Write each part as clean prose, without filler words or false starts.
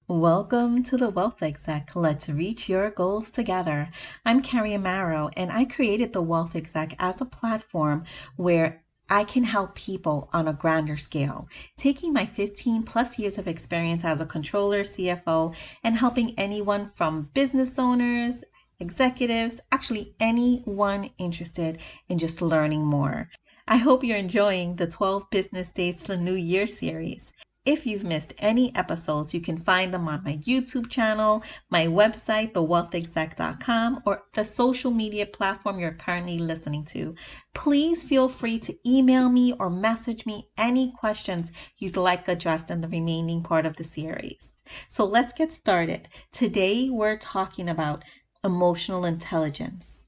Welcome to the Wealth Exec. Let's reach your goals together. I'm Carrie Amaro, and I created the Wealth Exec as a platform where I can help people on a grander scale, taking my 15 plus years of experience as a controller, CFO, and helping anyone from business owners, executives, actually anyone interested in just learning more. I hope you're enjoying the 12 Business Days to the New Year series. If you've missed any episodes, you can find them on my YouTube channel, my website, thewealthexec.com, or the social media platform you're currently listening to. Please feel free to email me or message me any questions you'd like addressed in the remaining part of the series. So let's get started. Today, we're talking about emotional intelligence.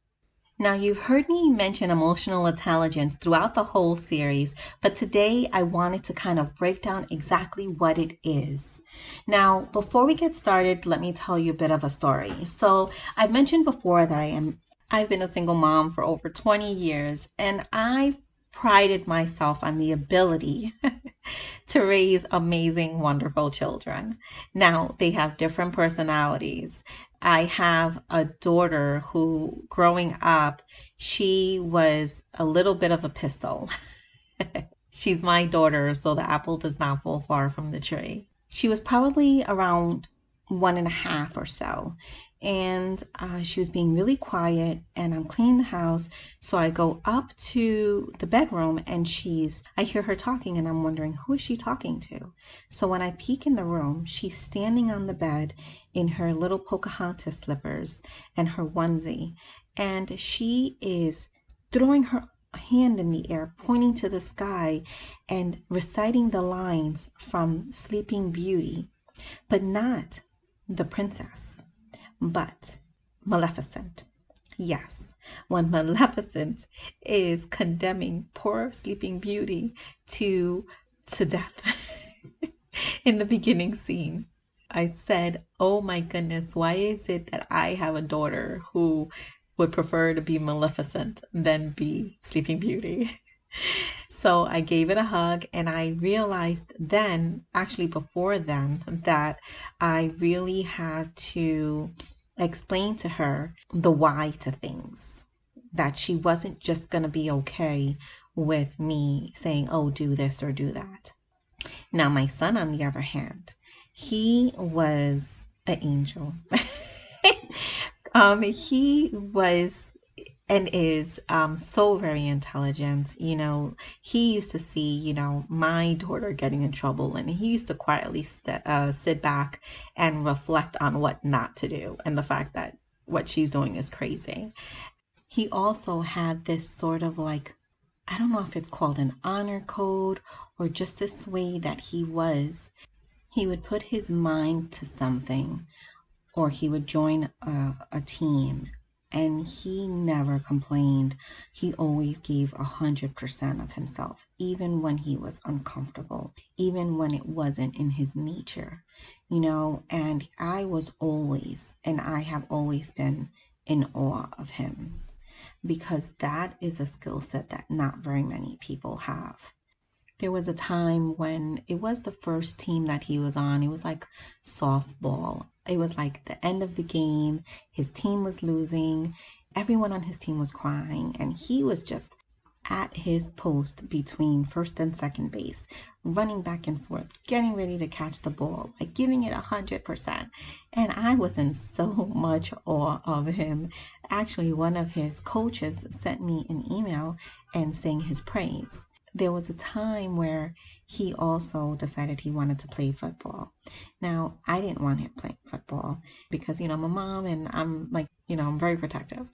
Now, you've heard me mention emotional intelligence throughout the whole series, but today I wanted to kind of break down exactly what it is. Now, before we get started, let me tell you a bit of a story. So, I've mentioned before that I've been a single mom for over 20 years, and I've prided myself on the ability to raise amazing, wonderful children. Now, they have different personalities. I have a daughter who, growing up, she was a little bit of a pistol. She's my daughter, so the apple does not fall far from the tree. She was probably around 1.5 or so. And she was being really quiet, and I'm cleaning the house. So I go up to the bedroom, and I hear her talking, and I'm wondering, who is she talking to? So when I peek in the room, she's standing on the bed in her little Pocahontas slippers and her onesie, and she is throwing her hand in the air, pointing to the sky and reciting the lines from Sleeping Beauty, but not the princess, but Maleficent. Yes, when Maleficent is condemning poor Sleeping Beauty to death in the beginning scene. I said, oh my goodness, why is it that I have a daughter who would prefer to be Maleficent than be Sleeping Beauty? So I gave it a hug, and I realized then, actually before then, that I really had to explain to her the why to things, that she wasn't just going to be okay with me saying, oh, do this or do that. Now, my son, on the other hand, he was an angel. He was and is so very intelligent. He used to see, my daughter getting in trouble, and he used to quietly sit back and reflect on what not to do and the fact that what she's doing is crazy. He also had this sort of like, I don't know if it's called an honor code or just this way that he was. He would put his mind to something, or he would join a team, and he never complained. He always gave 100% of himself, even when he was uncomfortable, even when it wasn't in his nature, and I have always been in awe of him, because that is a skill set that not very many people have. There was a time when it was the first team that he was on. It was like softball. It was like the end of the game. His team was losing. Everyone on his team was crying. And he was just at his post between first and second base, running back and forth, getting ready to catch the ball, like giving it 100%. And I was in so much awe of him. Actually, one of his coaches sent me an email and sang his praise. There was a time where he also decided he wanted to play football. Now, I didn't want him playing football because, I'm a mom, and I'm like, I'm very protective.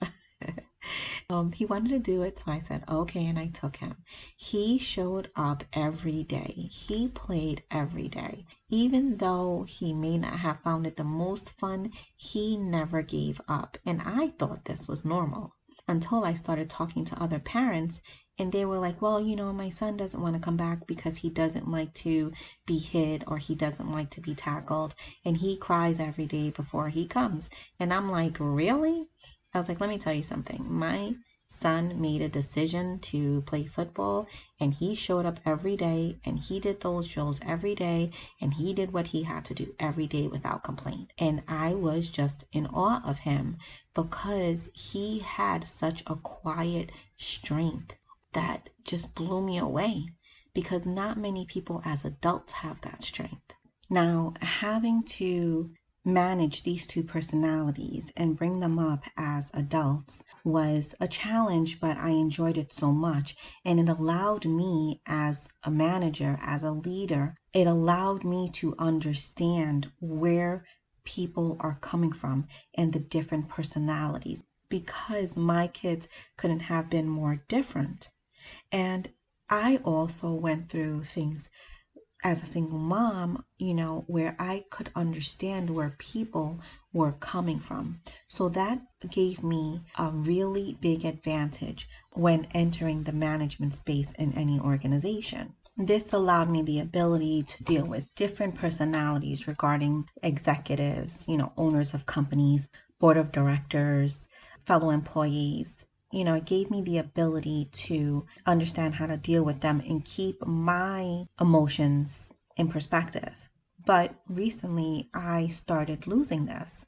He wanted to do it, so I said, okay, and I took him. He showed up every day. He played every day. Even though he may not have found it the most fun, he never gave up. And I thought this was normal until I started talking to other parents, and they were like, well, my son doesn't want to come back because he doesn't like to be hit, or he doesn't like to be tackled, and he cries every day before he comes. And I'm like, really? I was like, let me tell you something. My son made a decision to play football, and he showed up every day, and he did those drills every day, and he did what he had to do every day without complaint. And I was just in awe of him because he had such a quiet strength that just blew me away, because not many people as adults have that strength. Now, having to manage these two personalities and bring them up as adults was a challenge, but I enjoyed it so much. And it allowed me, as a manager, as a leader, it allowed me to understand where people are coming from and the different personalities, because my kids couldn't have been more different. And I also went through things as a single mom, where I could understand where people were coming from. So that gave me a really big advantage when entering the management space in any organization. This allowed me the ability to deal with different personalities regarding executives, owners of companies, board of directors, fellow employees. It gave me the ability to understand how to deal with them and keep my emotions in perspective. But recently I started losing this,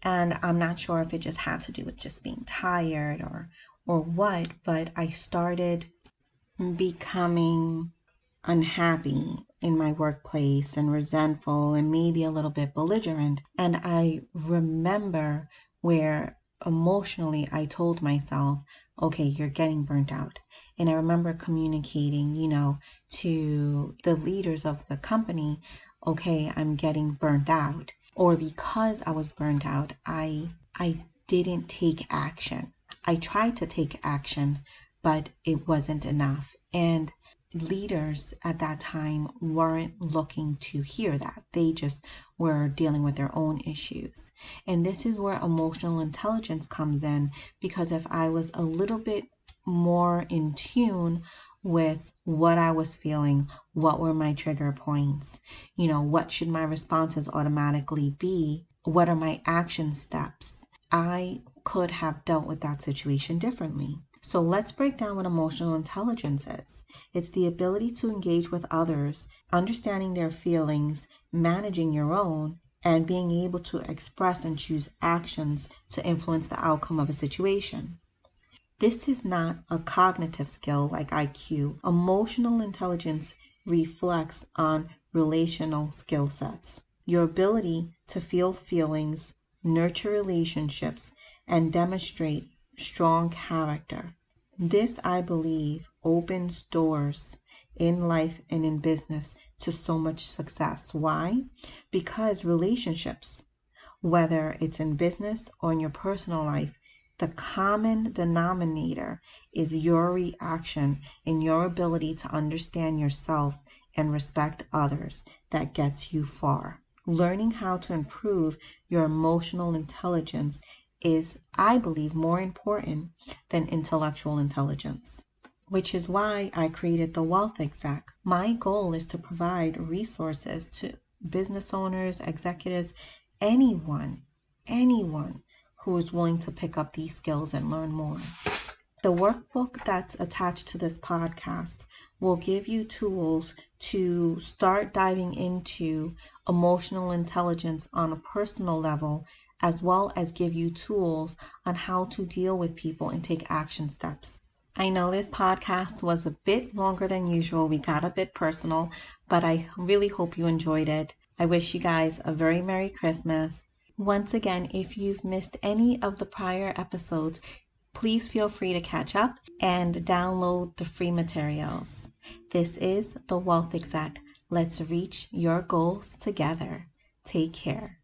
and I'm not sure if it just had to do with just being tired or what, but I started becoming unhappy in my workplace and resentful and maybe a little bit belligerent. And I remember where emotionally I told myself, okay, you're getting burnt out. And I remember communicating, to the leaders of the company, okay, I'm getting burnt out. Or because I was burnt out, I didn't take action. I tried to take action, but it wasn't enough. And leaders at that time weren't looking to hear that. They just were dealing with their own issues. And this is where emotional intelligence comes in, because if I was a little bit more in tune with what I was feeling, what were my trigger points, what should my responses automatically be, what are my action steps, I could have dealt with that situation differently. So let's break down what emotional intelligence is. It's the ability to engage with others, understanding their feelings, managing your own, and being able to express and choose actions to influence the outcome of a situation. This is not a cognitive skill like IQ. Emotional intelligence reflects on relational skill sets. Your ability to feel feelings, nurture relationships, and demonstrate strong character. This, I believe, opens doors in life and in business to so much success. Why? Because relationships, whether it's in business or in your personal life, the common denominator is your reaction and your ability to understand yourself and respect others that gets you far. Learning how to improve your emotional intelligence is, I believe, more important than intellectual intelligence, which is why I created the Wealth Exec. My goal is to provide resources to business owners, executives, anyone who is willing to pick up these skills and learn more. The workbook that's attached to this podcast will give you tools to start diving into emotional intelligence on a personal level, as well as give you tools on how to deal with people and take action steps. I know this podcast was a bit longer than usual. We got a bit personal, but I really hope you enjoyed it. I wish you guys a very Merry Christmas. Once again, if you've missed any of the prior episodes, please feel free to catch up and download the free materials. This is the Wealth Exec. Let's reach your goals together. Take care.